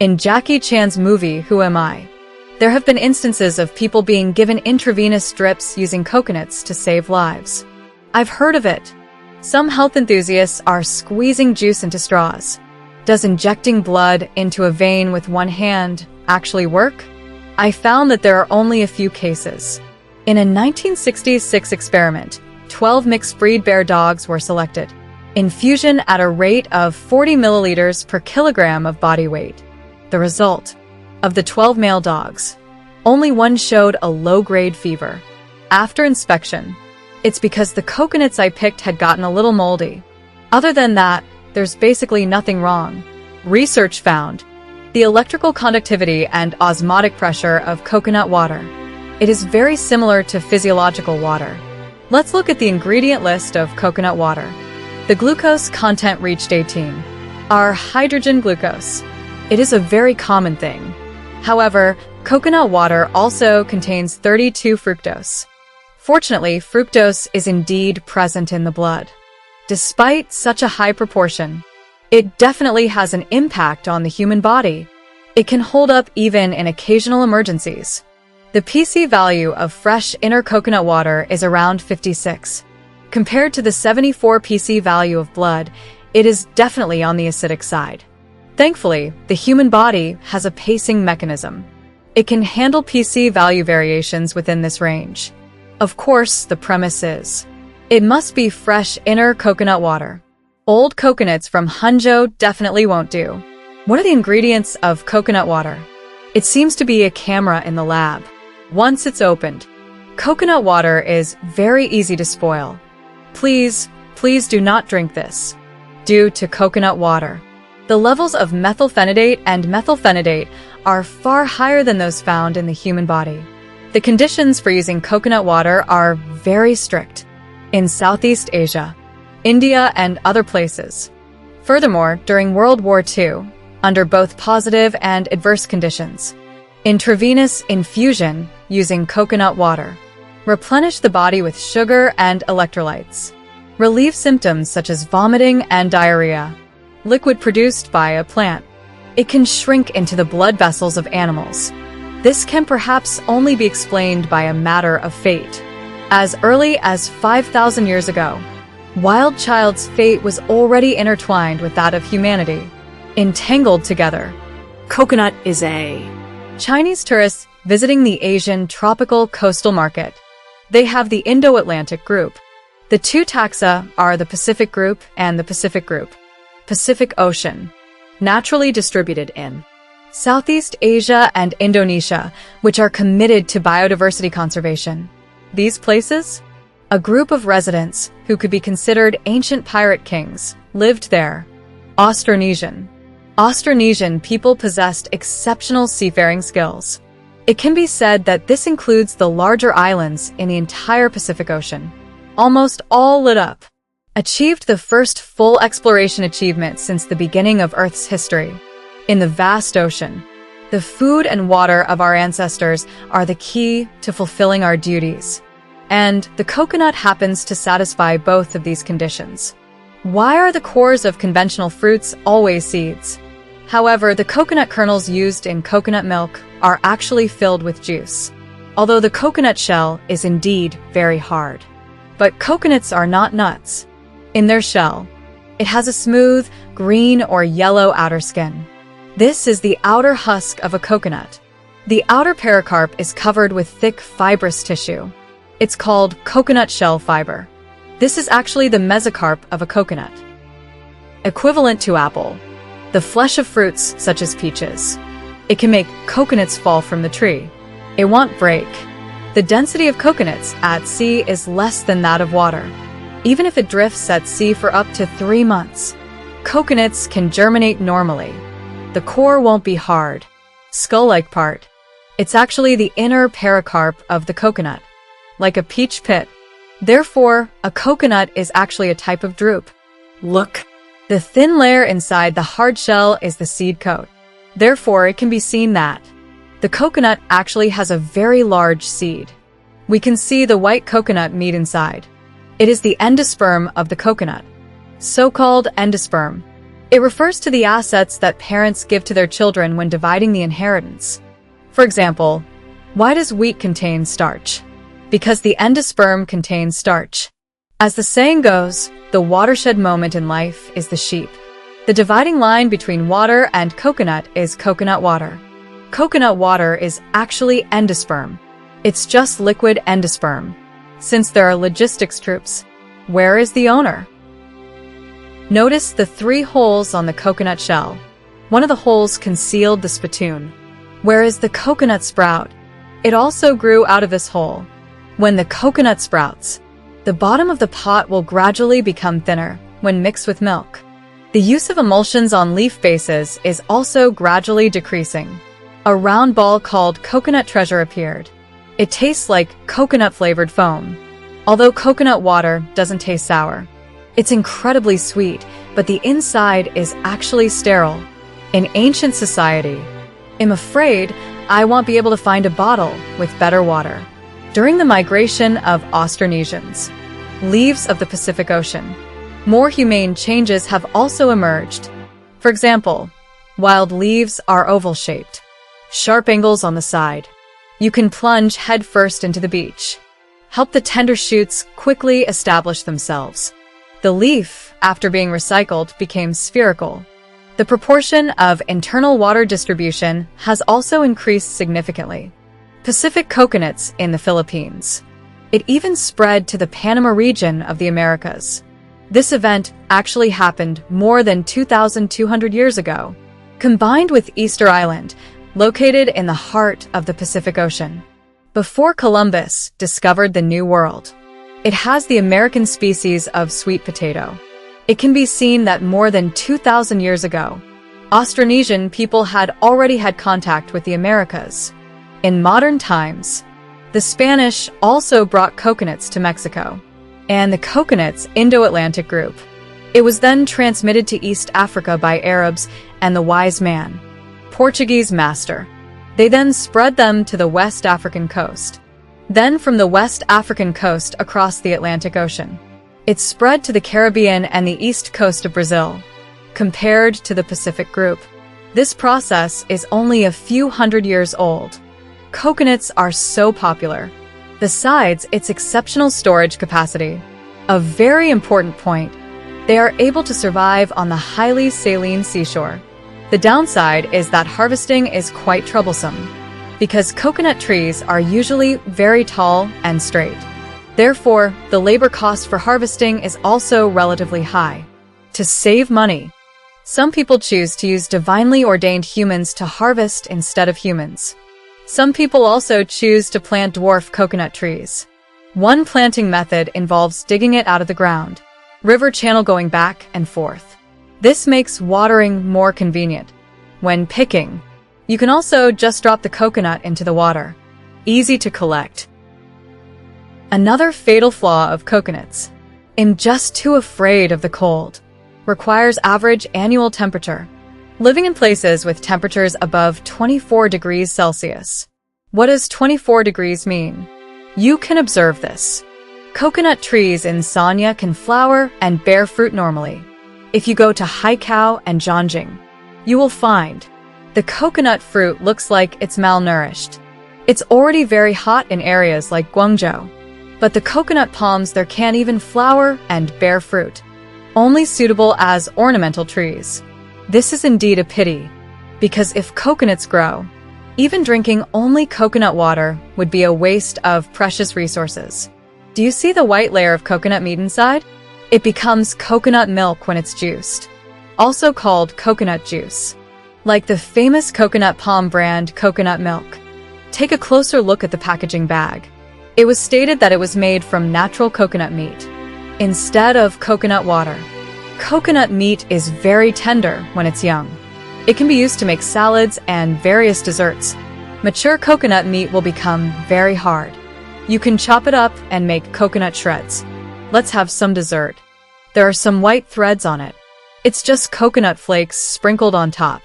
In Jackie Chan's movie, Who Am I?, there have been instances of people being given intravenous drips using coconuts to save lives. I've heard of it. Some health enthusiasts are squeezing juice into straws. Does injecting blood into a vein with one hand actually work? I found that there are only a few cases. In a 1966 experiment, 12 mixed breed bear dogs were selected. Infusion at a rate of 40 milliliters per kilogram of body weight. The result: of the 12 male dogs, only one showed a low-grade fever. After inspection, it's because the coconuts I picked had gotten a little moldy. Other than that, there's basically nothing wrong. Research found the electrical conductivity and osmotic pressure of coconut water. It is very similar to physiological water. Let's look at the ingredient list of coconut water. The glucose content reached 18. Our hydrogen glucose. It is a very common thing. However, coconut water also contains 32 fructose. Fortunately, fructose is indeed present in the blood. Despite such a high proportion, it definitely has an impact on the human body. It can hold up even in occasional emergencies. The PC value of fresh inner coconut water is around 56. Compared to the 74 PC value of blood, it is definitely on the acidic side. Thankfully, the human body has a pacing mechanism. It can handle PC value variations within this range. Of course, the premise is, it must be fresh inner coconut water. Old coconuts from Hangzhou definitely won't do. What are the ingredients of coconut water? It seems to be a camera in the lab. Once it's opened, coconut water is very easy to spoil. Please do not drink this. Due to coconut water, the levels of methylphenidate and methylphenidate are far higher than those found in the human body. The conditions for using coconut water are very strict in Southeast Asia, India, and other places. Furthermore, during World War II, under both positive and adverse conditions, intravenous infusion using coconut water replenish the body with sugar and electrolytes, relieve symptoms such as vomiting and diarrhea. Liquid produced by a plant. It can shrink into the blood vessels of animals. This can perhaps only be explained by a matter of fate. As early as 5,000 years ago, wild child's fate was already intertwined with that of humanity, entangled together. Coconut is a Chinese tourists visiting the Asian tropical coastal market. They have the Indo-Atlantic group. The two taxa are the Pacific group and the Pacific group. Pacific Ocean, naturally distributed in Southeast Asia and Indonesia, which are committed to biodiversity conservation. These places? A group of residents, who could be considered ancient pirate kings, lived there. Austronesian. Austronesian people possessed exceptional seafaring skills. It can be said that this includes the larger islands in the entire Pacific Ocean, almost all lit up. Achieved the first full exploration achievement since the beginning of Earth's history. In the vast ocean, the food and water of our ancestors are the key to fulfilling our duties. And the coconut happens to satisfy both of these conditions. Why are the cores of conventional fruits always seeds? However, the coconut kernels used in coconut milk are actually filled with juice, although the coconut shell is indeed very hard. But coconuts are not nuts. In their shell, it has a smooth, green or yellow outer skin. This is the outer husk of a coconut. The outer pericarp is covered with thick fibrous tissue. It's called coconut shell fiber. This is actually the mesocarp of a coconut. Equivalent to apple, the flesh of fruits such as peaches. It can make coconuts fall from the tree. It won't break. The density of coconuts at sea is less than that of water. Even if it drifts at sea for up to 3 months, coconuts can germinate normally. The core won't be hard, skull-like part. It's actually the inner pericarp of the coconut, like a peach pit. Therefore, a coconut is actually a type of drupe. Look. The thin layer inside the hard shell is the seed coat. Therefore, it can be seen that the coconut actually has a very large seed. We can see the white coconut meat inside. It is the endosperm of the coconut. So-called endosperm. It refers to the assets that parents give to their children when dividing the inheritance. For example, why does wheat contain starch? Because the endosperm contains starch. As the saying goes, the watershed moment in life is the sheep. The dividing line between water and coconut is coconut water. Coconut water is actually endosperm. It's just liquid endosperm. Since there are logistics troops, where is the owner? Notice the 3 holes on the coconut shell. One of the holes concealed the spitoon. Where is the coconut sprout? It also grew out of this hole. When the coconut sprouts, the bottom of the pot will gradually become thinner when mixed with milk. The use of emulsions on leaf bases is also gradually decreasing. A round ball called coconut treasure appeared. It tastes like coconut-flavored foam. Although coconut water doesn't taste sour, it's incredibly sweet, but the inside is actually sterile. In ancient society, I'm afraid I won't be able to find a bottle with better water. During the migration of Austronesians, leaves of the Pacific Ocean, more humane changes have also emerged. For example, wild leaves are oval-shaped, sharp angles on the side. You can plunge headfirst into the beach. Help the tender shoots quickly establish themselves. The leaf, after being recycled, became spherical. The proportion of internal water distribution has also increased significantly. Pacific coconuts in the Philippines. It even spread to the Panama region of the Americas. This event actually happened more than 2,200 years ago. Combined with Easter Island, located in the heart of the Pacific Ocean. Before Columbus discovered the New World, it has the American species of sweet potato. It can be seen that more than 2,000 years ago, Austronesian people had already had contact with the Americas. In modern times, the Spanish also brought coconuts to Mexico, and the coconuts Indo-Atlantic group. It was then transmitted to East Africa by Arabs and the wise man, Portuguese master. They then spread them to the West African coast. Then from the West African coast across the Atlantic Ocean, it spread to the Caribbean and the east coast of Brazil. Compared to the Pacific group, this process is only a few hundred years old. Coconuts are so popular. Besides its exceptional storage capacity, a very important point, they are able to survive on the highly saline seashore. The downside is that harvesting is quite troublesome, because coconut trees are usually very tall and straight. Therefore, the labor cost for harvesting is also relatively high. To save money, some people choose to use divinely ordained humans to harvest instead of humans. Some people also choose to plant dwarf coconut trees. One planting method involves digging it out of the ground, river channel going back and forth. This makes watering more convenient. When picking, you can also just drop the coconut into the water. Easy to collect. Another fatal flaw of coconuts, I'm just too afraid of the cold, requires average annual temperature. Living in places with temperatures above 24 degrees Celsius. What does 24 degrees mean? You can observe this. Coconut trees in Sanya can flower and bear fruit normally. If you go to Haikou and Zhanjiang, you will find the coconut fruit looks like it's malnourished. It's already very hot in areas like Guangzhou, but the coconut palms there can't even flower and bear fruit, only suitable as ornamental trees. This is indeed a pity, because if coconuts grow, even drinking only coconut water would be a waste of precious resources. Do you see the white layer of coconut meat inside? It becomes coconut milk when it's juiced, also called coconut juice. Like the famous coconut palm brand coconut milk. Take a closer look at the packaging bag. It was stated that it was made from natural coconut meat, instead of coconut water. Coconut meat is very tender when it's young. It can be used to make salads and various desserts. Mature coconut meat will become very hard. You can chop it up and make coconut shreds. Let's have some dessert. There are some white threads on it. It's just coconut flakes sprinkled on top.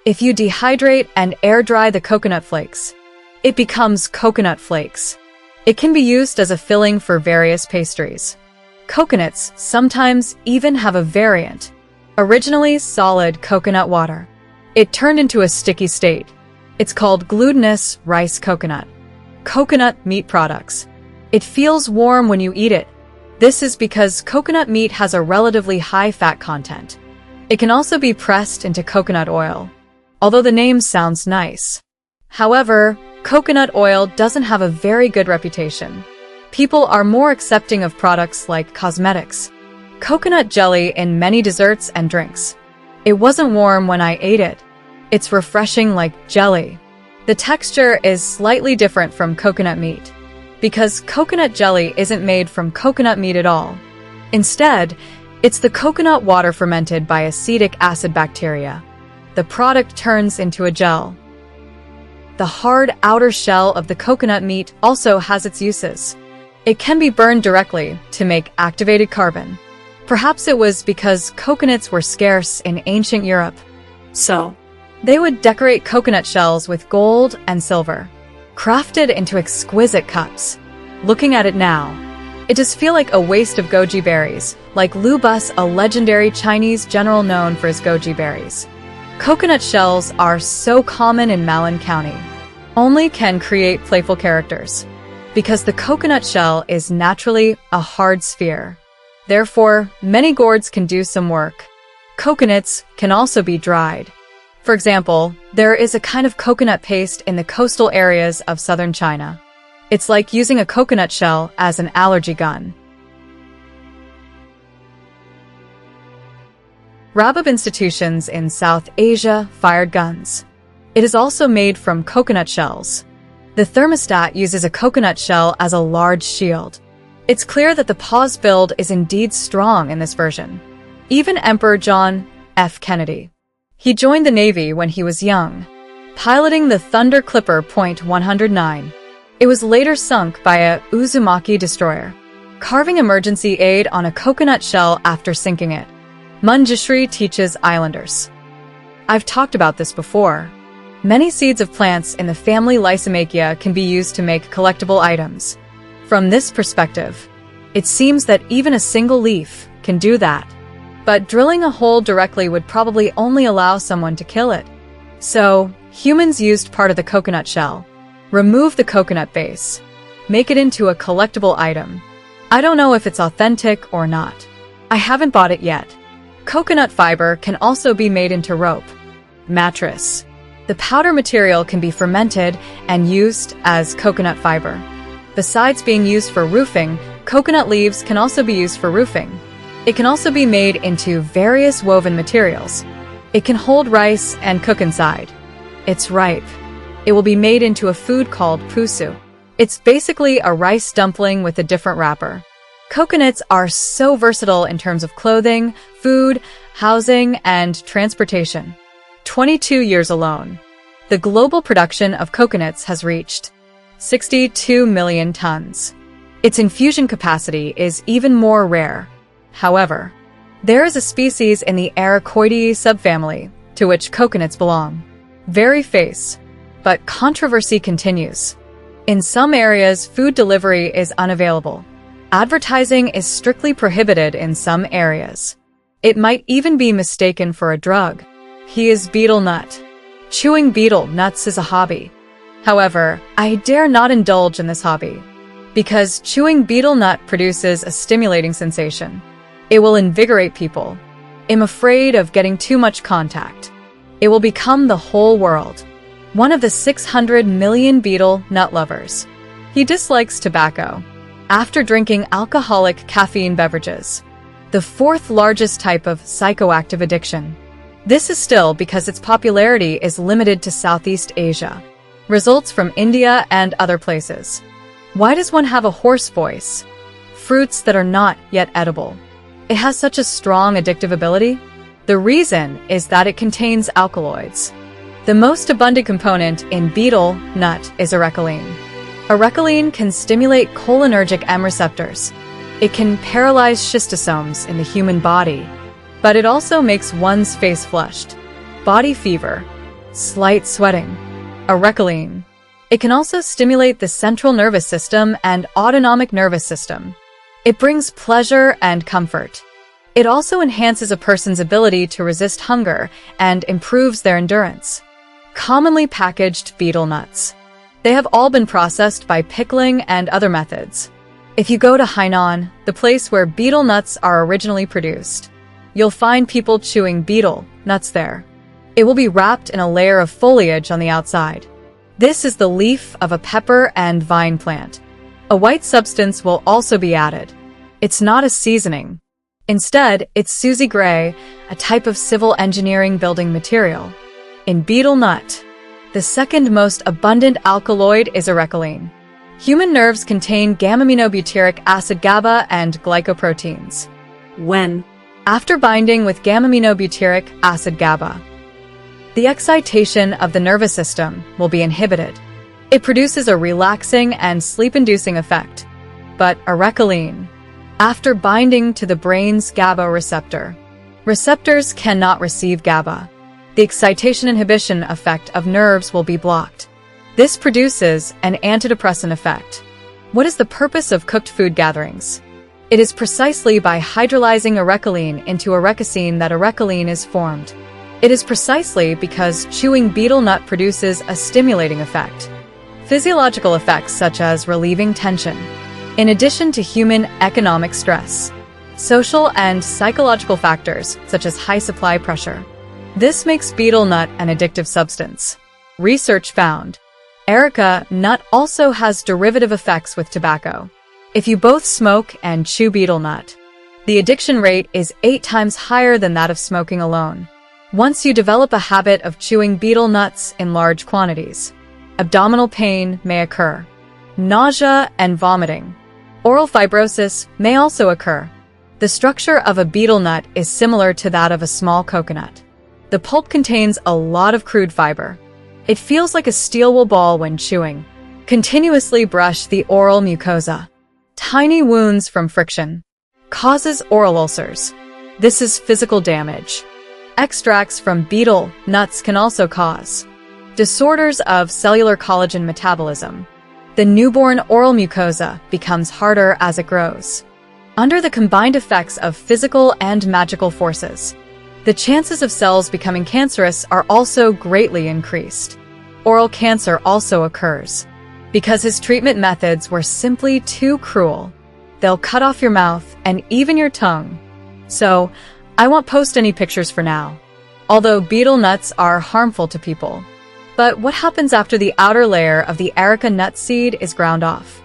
If you dehydrate and air dry the coconut flakes, it becomes coconut flakes. It can be used as a filling for various pastries. Coconuts sometimes even have a variant, Originally solid coconut water. It turned into a sticky state. It's called glutinous rice coconut. Coconut meat products. It feels warm when you eat it. This is because coconut meat has a relatively high fat content. It can also be pressed into coconut oil, although the name sounds nice. However, coconut oil doesn't have a very good reputation. People are more accepting of products like cosmetics. Coconut jelly in many desserts and drinks. It wasn't warm when I ate it. It's refreshing like jelly. The texture is slightly different from coconut meat, because coconut jelly isn't made from coconut meat at all. Instead, it's the coconut water fermented by acetic acid bacteria. The product turns into a gel. The hard outer shell of the coconut meat also has its uses. It can be burned directly to make activated carbon. Perhaps it was because coconuts were scarce in ancient Europe. So, They would decorate coconut shells with gold and silver, crafted into exquisite cups. Looking at it now, it does feel like a waste of goji berries, like Lu Bus, a legendary Chinese general known for his goji berries. Coconut shells are so common in Malin County. Only can create playful characters, because the coconut shell is naturally a hard sphere. Therefore, many gourds can do some work. Coconuts can also be dried. For example, there is a kind of coconut paste in the coastal areas of southern China. It's like using a coconut shell as an allergy gun. Rabab institutions in South Asia fired guns. It is also made from coconut shells. The thermostat uses a coconut shell as a large shield. It's clear that the pause build is indeed strong in this version. Even Emperor John F. Kennedy. He joined the Navy when he was young, piloting the Thunder Clipper .109. It was later sunk by a Uzumaki destroyer, carving emergency aid on a coconut shell after sinking it. Manjushri teaches islanders. I've talked about this before. Many seeds of plants in the family Lysimachia can be used to make collectible items. From this perspective, it seems that even a single leaf can do that. But drilling a hole directly would probably only allow someone to kill it. So, humans used part of the coconut shell, remove the coconut base, make it into a collectible item. I don't know if it's authentic or not. I haven't bought it yet. Coconut fiber can also be made into rope. Mattress. The powder material can be fermented and used as coconut fiber. Besides being used for roofing, coconut leaves can also be used for roofing. It can also be made into various woven materials. It can hold rice and cook inside. It's ripe. It will be made into a food called pusu. It's basically a rice dumpling with a different wrapper. Coconuts are so versatile in terms of clothing, food, housing, and transportation. 22 years alone. The global production of coconuts has reached 62 million tons. Its infusion capacity is even more rare. However, there is a species in the Arachoideae subfamily to which coconuts belong. Very face, but controversy continues. In some areas, food delivery is unavailable. Advertising is strictly prohibited in some areas. It might even be mistaken for a drug. He is betel nut. Chewing betel nuts is a hobby. However, I dare not indulge in this hobby, because chewing betel nut produces a stimulating sensation. It will invigorate people. I'm afraid of getting too much contact. It will become the whole world. One of the 600 million betel nut lovers. He dislikes tobacco. After drinking alcoholic caffeine beverages, the fourth largest type of psychoactive addiction. This is still because its popularity is limited to Southeast Asia. Results from India and other places. Why does one have a hoarse voice? Fruits that are not yet edible. It has such a strong addictive ability? The reason is that it contains alkaloids. The most abundant component in betel nut is arecoline. Arecoline can stimulate cholinergic M receptors. It can paralyze schistosomes in the human body, but it also makes one's face flushed, body fever, slight sweating. Arecoline. It can also stimulate the central nervous system and autonomic nervous system. It brings pleasure and comfort. It also enhances a person's ability to resist hunger and improves their endurance. Commonly packaged betel nuts. They have all been processed by pickling and other methods. If you go to Hainan, the place where betel nuts are originally produced, you'll find people chewing betel nuts there. It will be wrapped in a layer of foliage on the outside. This is the leaf of a pepper and vine plant. A white substance will also be added. It's not a seasoning. Instead, it's Suzy Gray, a type of civil engineering building material. In betel nut, the second most abundant alkaloid is arecoline. Human nerves contain gamma-aminobutyric acid GABA and glycoproteins. When? After binding with gamma-aminobutyric acid GABA, the excitation of the nervous system will be inhibited. It produces a relaxing and sleep-inducing effect. But arecoline, after binding to the brain's GABA receptor, receptors cannot receive GABA. The excitation inhibition effect of nerves will be blocked. This produces an antidepressant effect. What is the purpose of cooked food gatherings? It is precisely by hydrolyzing arecoline into arecosine that arecoline is formed. It is precisely because chewing betel nut produces a stimulating effect. Physiological effects such as relieving tension, in addition to human economic stress. Social and psychological factors such as high supply pressure. This makes betel nut an addictive substance. Research found areca nut also has derivative effects with tobacco. If you both smoke and chew betel nut, the addiction rate is 8 times higher than that of smoking alone. Once you develop a habit of chewing betel nuts in large quantities, abdominal pain may occur. Nausea and vomiting. Oral fibrosis may also occur. The structure of a betel nut is similar to that of a small coconut. The pulp contains a lot of crude fiber. It feels like a steel wool ball when chewing. Continuously brush the oral mucosa. Tiny wounds from friction. Causes oral ulcers. This is physical damage. Extracts from betel nuts can also cause disorders of cellular collagen metabolism. The newborn oral mucosa becomes harder as it grows. Under the combined effects of physical and magical forces, the chances of cells becoming cancerous are also greatly increased. Oral cancer also occurs. Because his treatment methods were simply too cruel, they'll cut off your mouth and even your tongue. So, I won't post any pictures for now. Although betel nuts are harmful to people. But what happens after the outer layer of the areca nut seed is ground off?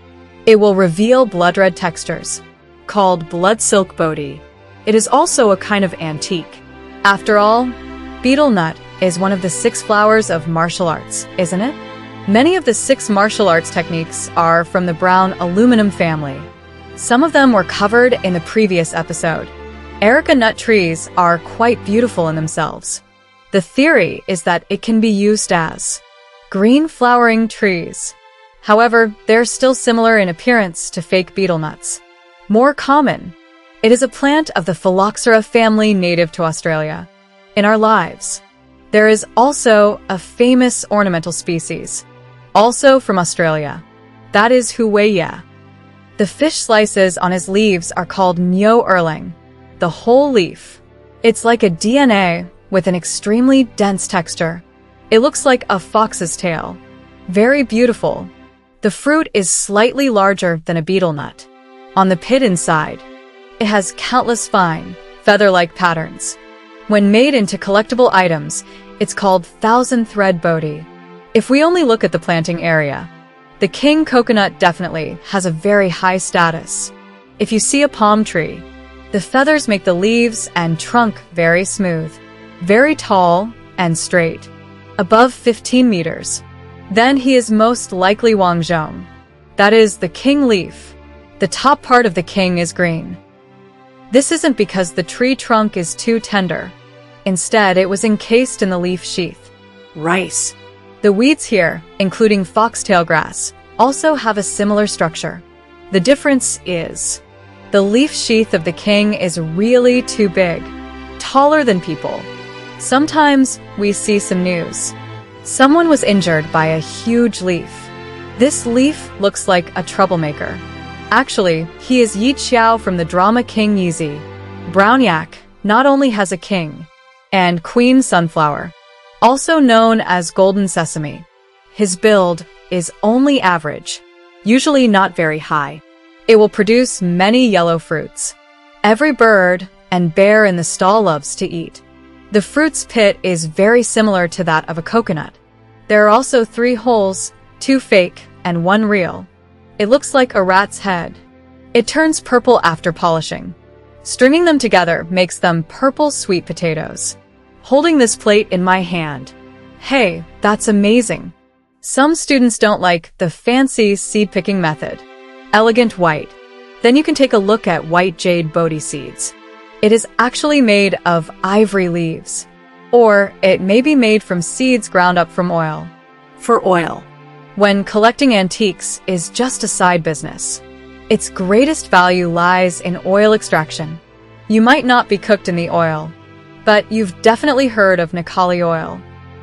It will reveal blood red textures, called blood silk bodi. It is also a kind of antique. After all, betel nut is one of the 6 flowers of martial arts, isn't it? Many of the 6 martial arts techniques are from the brown aluminum family. Some of them were covered in the previous episode. Areca nut trees are quite beautiful in themselves. The theory is that it can be used as green flowering trees. However, they're still similar in appearance to fake betel nuts. More common, it is a plant of the Phylloxera family native to Australia. In our lives, there is also a famous ornamental species, also from Australia. That is Huweya. The fish slices on his leaves are called Myo Erling. The whole leaf. It's like a DNA with an extremely dense texture. It looks like a fox's tail. Very beautiful. The fruit is slightly larger than a betel nut. On the pit inside, it has countless fine, feather-like patterns. When made into collectible items, it's called thousand thread bodi. If we only look at the planting area, the king coconut definitely has a very high status. If you see a palm tree, the feathers make the leaves and trunk very smooth, very tall and straight, above 15 meters. Then he is most likely Wangzhong. That is the king leaf. The top part of the king is green. This isn't because the tree trunk is too tender. Instead, it was encased in the leaf sheath. Rice. The weeds here, including foxtail grass, also have a similar structure. The difference is the leaf sheath of the king is really too big, taller than people. Sometimes we see some news. Someone was injured by a huge leaf. This leaf looks like a troublemaker. Actually, he is Yi Qiao from the drama King Yizi. Brown yak not only has a king and queen sunflower, also known as golden sesame. His build is only average, usually not very high. It will produce many yellow fruits. Every bird and bear in the stall loves to eat. The fruit's pit is very similar to that of a coconut. There are also 3 holes, 2 fake and 1 real. It looks like a rat's head. It turns purple after polishing. Stringing them together makes them purple sweet potatoes. Holding this plate in my hand. Hey, that's amazing. Some students don't like the fancy seed-picking method. Elegant white. Then you can take a look at white jade Bodhi seeds. It is actually made of ivory leaves. Or it may be made from seeds ground up from oil. For oil. When collecting antiques is just a side business. Its greatest value lies in oil extraction. You might not be cooked in the oil, but you've definitely heard of Nikali oil.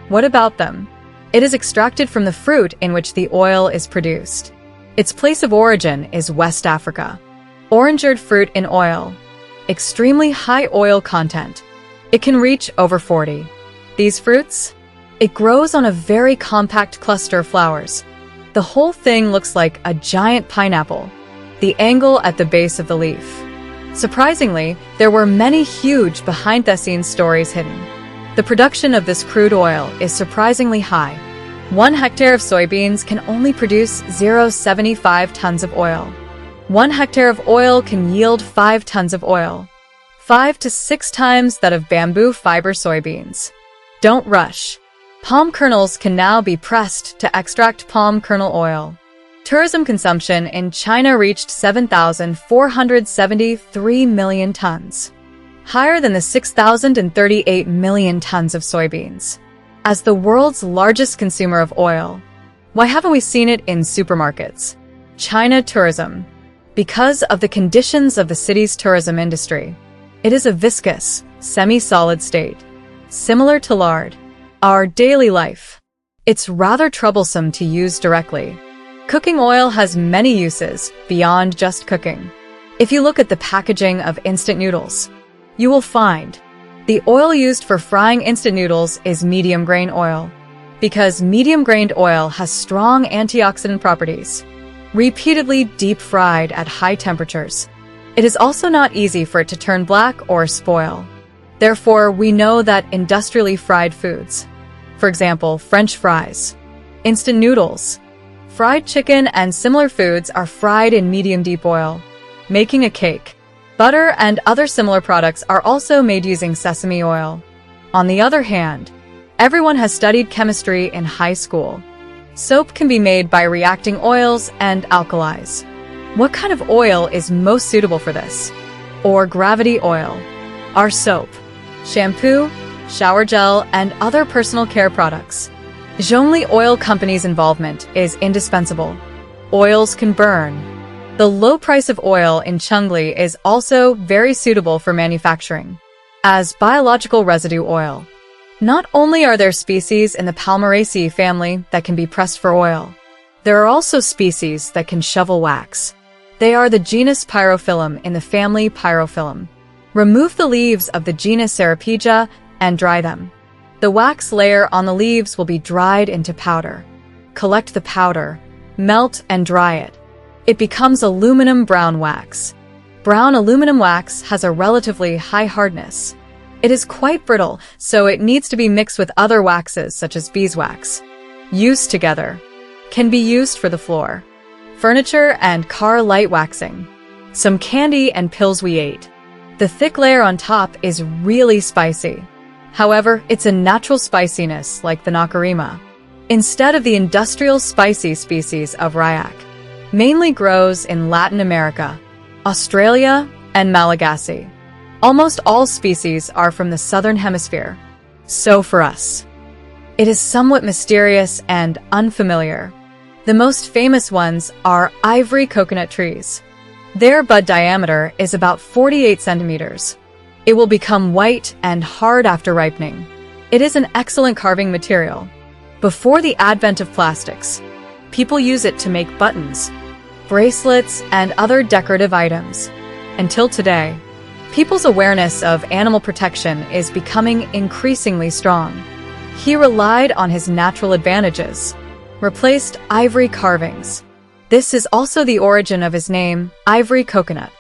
What about them? It is extracted from the fruit in which the oil is produced. Its place of origin is West Africa. Orangered fruit in oil. Extremely high oil content. It can reach over 40. These fruits? It grows on a very compact cluster of flowers. The whole thing looks like a giant pineapple. The angle at the base of the leaf. Surprisingly, there were many huge behind-the-scenes stories hidden. The production of this crude oil is surprisingly high. 1 hectare of soybeans can only produce 0.75 tons of oil. 1 hectare of oil can yield 5 tons of oil. 5 to 6 times that of bamboo fiber soybeans. Don't rush. Palm kernels can now be pressed to extract palm kernel oil. Tourism consumption in China reached 7,473 million tons, higher than the 6,038 million tons of soybeans. As the world's largest consumer of oil, why haven't we seen it in supermarkets? China tourism. Because of the conditions of the city's tourism industry, it is a viscous, semi-solid state, similar to lard. Our daily life. It's rather troublesome to use directly. Cooking oil has many uses beyond just cooking. If you look at the packaging of instant noodles, you will find the oil used for frying instant noodles is medium-grain oil, because medium-grained oil has strong antioxidant properties. Repeatedly deep-fried at high temperatures, it is also not easy for it to turn black or spoil. Therefore, we know that industrially fried foods, for example, French fries, instant noodles, fried chicken and similar foods are fried in medium deep oil, making a cake. Butter and other similar products are also made using sesame oil. On the other hand, everyone has studied chemistry in high school. Soap can be made by reacting oils and alkalis. What kind of oil is most suitable for this? Or gravity oil? Our soap, shampoo, shower gel, and other personal care products. Zhongli Oil Company's involvement is indispensable. Oils can burn. The low price of oil in Zhongli is also very suitable for manufacturing as biological residue oil. Not only are there species in the Palmeraceae family that can be pressed for oil, there are also species that can shovel wax. They are the genus Pyrophyllum in the family Pyrophyllum. Remove the leaves of the genus Ceropegia and dry them. The wax layer on the leaves will be dried into powder. Collect the powder, melt and dry it. It becomes aluminum brown wax. Brown aluminum wax has a relatively high hardness. It is quite brittle, so it needs to be mixed with other waxes such as beeswax. Used together. Can be used for the floor, furniture and car light waxing. Some candy and pills we ate. The thick layer on top is really spicy. However, it's a natural spiciness like the nakarima, instead of the industrial spicy species of ryak. Mainly grows in Latin America, Australia, and Malagasy. Almost all species are from the southern hemisphere. So for us, it is somewhat mysterious and unfamiliar. The most famous ones are ivory coconut trees. Their bud diameter is about 48 centimeters. It will become white and hard after ripening. It is an excellent carving material. Before the advent of plastics, people use it to make buttons, bracelets, and other decorative items. Until today, People's awareness of animal protection is becoming increasingly strong. He relied on his natural advantages, replaced ivory carvings. This is also the origin of his name, ivory coconut.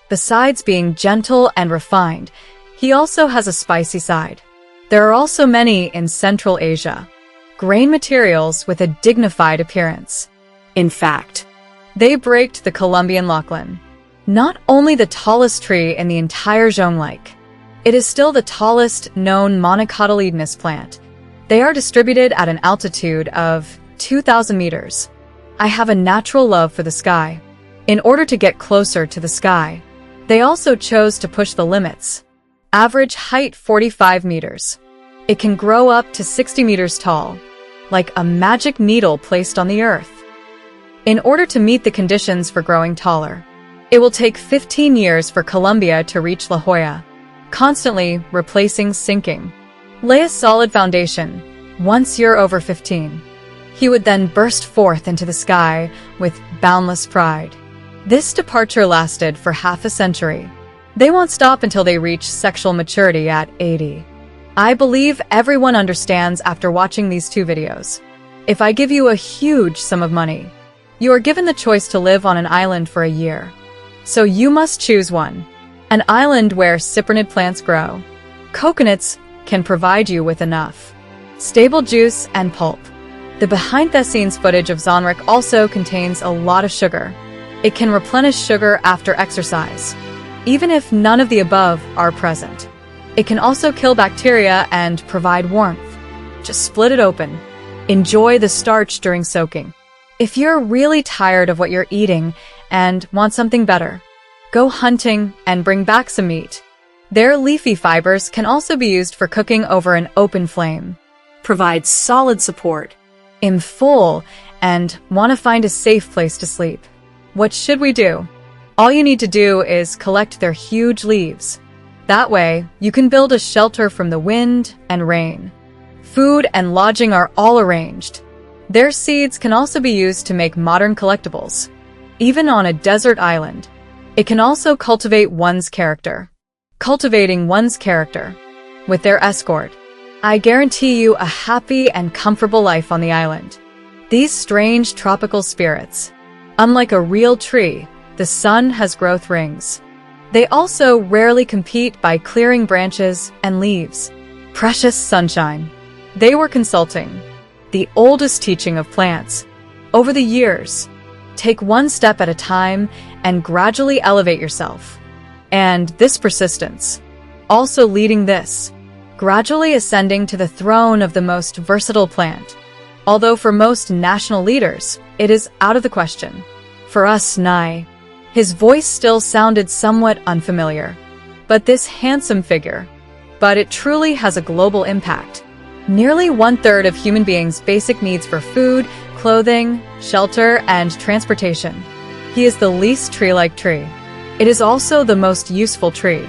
Besides being gentle and refined, he also has a spicy side. There are also many in Central Asia. Grain materials with a dignified appearance. In fact, They braked the Colombian Lachlan. Not only the tallest tree in the entire Zhonglik, it is still the tallest known monocotyledonous plant. They are distributed at an altitude of 2,000 meters. I have a natural love for the sky. In order to get closer to the sky, they also chose to push the limits. Average height 45 meters. It can grow up to 60 meters tall, like a magic needle placed on the earth. In order to meet the conditions for growing taller, it will take 15 years for Colombia to reach La Jolla, constantly replacing sinking. Lay a solid foundation. Once you're over 15, he would then burst forth into the sky with boundless pride. This departure lasted for half a century. They won't stop until they reach sexual maturity at 80. I believe everyone understands after watching these two videos. If I give you a huge sum of money, you are given the choice to live on an island for a year. So you must choose one. An island where cyprinid plants grow. Coconuts can provide you with enough stable juice and pulp. The behind-the-scenes footage of Zonrik also contains a lot of sugar. It can replenish sugar after exercise, even if none of the above are present. It can also kill bacteria and provide warmth. Just split it open. Enjoy the starch during soaking. If you're really tired of what you're eating and want something better, go hunting and bring back some meat. Their leafy fibers can also be used for cooking over an open flame. provides solid support. I'm full and want to find a safe place to sleep. What should we do? All you need to do is collect their huge leaves. That way, you can build a shelter from the wind and rain. Food and lodging are all arranged. Their seeds can also be used to make modern collectibles. Even on a desert island, it can also cultivate one's character. Cultivating one's character with their escort. I guarantee you a happy and comfortable life on the island. These strange tropical spirits, unlike a real tree, the sun has growth rings. They also rarely compete by clearing branches and leaves. Precious sunshine. They were consulting the oldest teaching of plants. Over the years, take one step at a time and gradually elevate yourself. And this persistence, also leading this, gradually ascending to the throne of the most versatile plant. Although for most national leaders, it is out of the question. For us, Nye, his voice still sounded somewhat unfamiliar. But this handsome figure, but it truly has a global impact. Nearly 1/3 of human beings' basic needs for food, clothing, shelter, and transportation. He is the least tree-like tree. It is also the most useful tree.